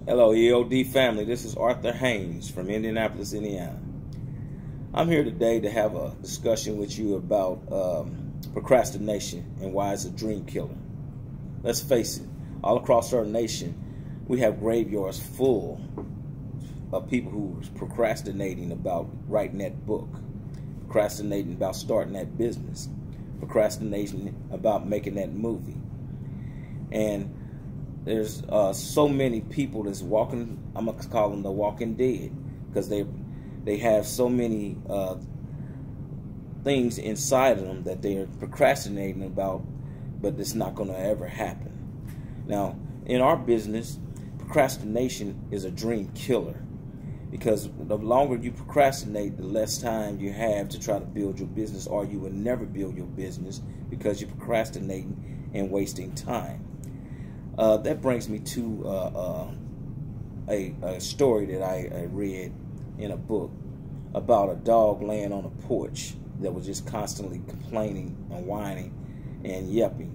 Hello, EOD family. This is Arthur Haynes from Indianapolis, Indiana. I'm here today to have a discussion with you about procrastination and why it's a dream killer. Let's face it, all across our nation, we have graveyards full of people who are procrastinating about writing that book, procrastinating about starting that business, procrastinating about making that movie. And there's so many people that's walking, I'm going to call them the walking dead, because they have so many things inside of them that they're procrastinating about, but it's not going to ever happen. Now, in our business, procrastination is a dream killer, because the longer you procrastinate, the less time you have to try to build your business, or you will never build your business because you're procrastinating and wasting time. That brings me to a story that I read in a book about a dog laying on a porch that was just constantly complaining and whining and yelping.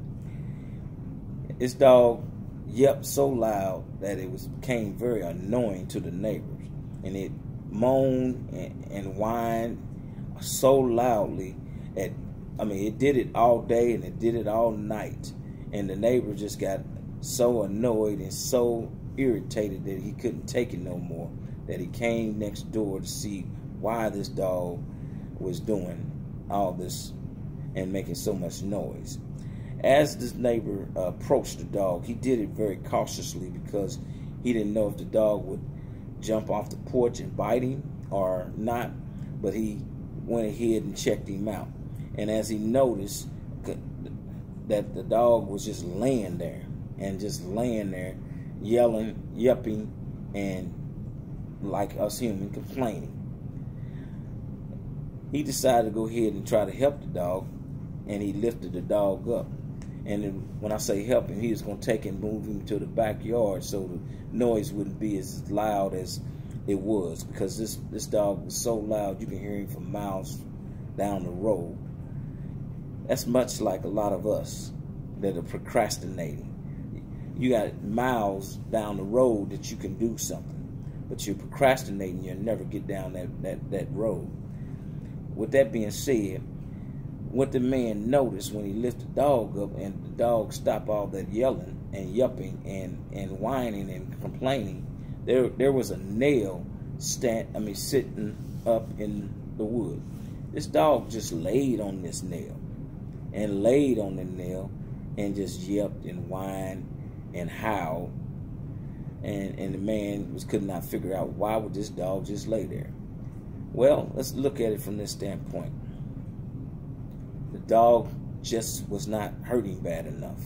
This dog yelped so loud that it became very annoying to the neighbors, and it moaned and whined so loudly it did it all day and it did it all night, and the neighbor just got so annoyed and so irritated that he couldn't take it no more, that he came next door to see why this dog was doing all this and making so much noise. As this neighbor approached the dog, he did it very cautiously, because he didn't know if the dog would jump off the porch and bite him or not, but he went ahead and checked him out. And as he noticed that the dog was just laying there, yelling, yelping, and like us human, complaining, he decided to go ahead and try to help the dog, and he lifted the dog up. And then when I say help him, he was going to take and move him to the backyard so the noise wouldn't be as loud as it was, because this dog was so loud you can hear him for miles down the road. That's much like a lot of us that are procrastinating. You got miles down the road that you can do something, but you're procrastinating. You'll never get down that road. With that being said, what the man noticed when he lifted the dog up and the dog stopped all that yelling and yelping and whining and complaining, there was a nail sitting up in the wood. This dog just laid on this nail and laid on the nail and just yelped and whined and howled, and the man could not figure out, why would this dog just lay there? Well, let's look at it from this standpoint. The dog just was not hurting bad enough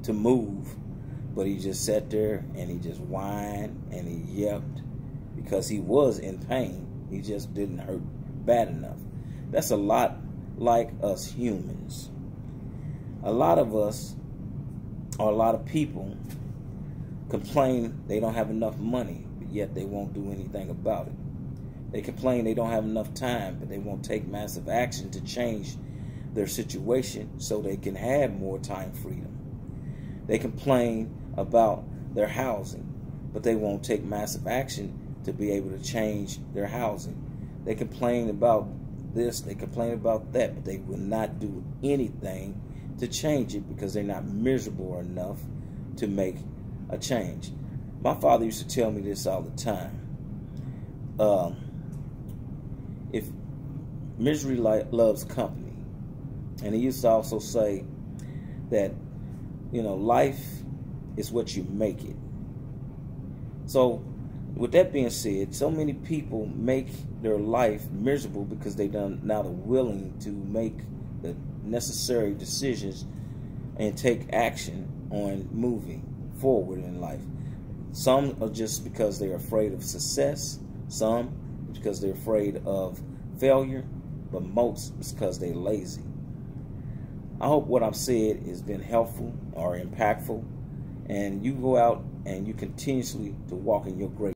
to move, but he just sat there and he just whined and he yelped because he was in pain. He just didn't hurt bad enough. That's a lot like us humans. A lot of us, or a lot of people, complain they don't have enough money, but yet they won't do anything about it. They complain they don't have enough time, but they won't take massive action to change their situation so they can have more time freedom. They complain about their housing, but they won't take massive action to be able to change their housing. They complain about this, they complain about that, but they will not do anything to change it because they're not miserable enough to make a change. My father used to tell me this all the time. If misery loves company, and he used to also say that, life is what you make it. So with that being said, so many people make their life miserable because they're not willing to make the necessary decisions and take action on moving forward in life. Some are just because they're afraid of success, some because they're afraid of failure, but most is because they're lazy. I hope what I've said has been helpful or impactful, and you go out and you continuously to walk in your greatness.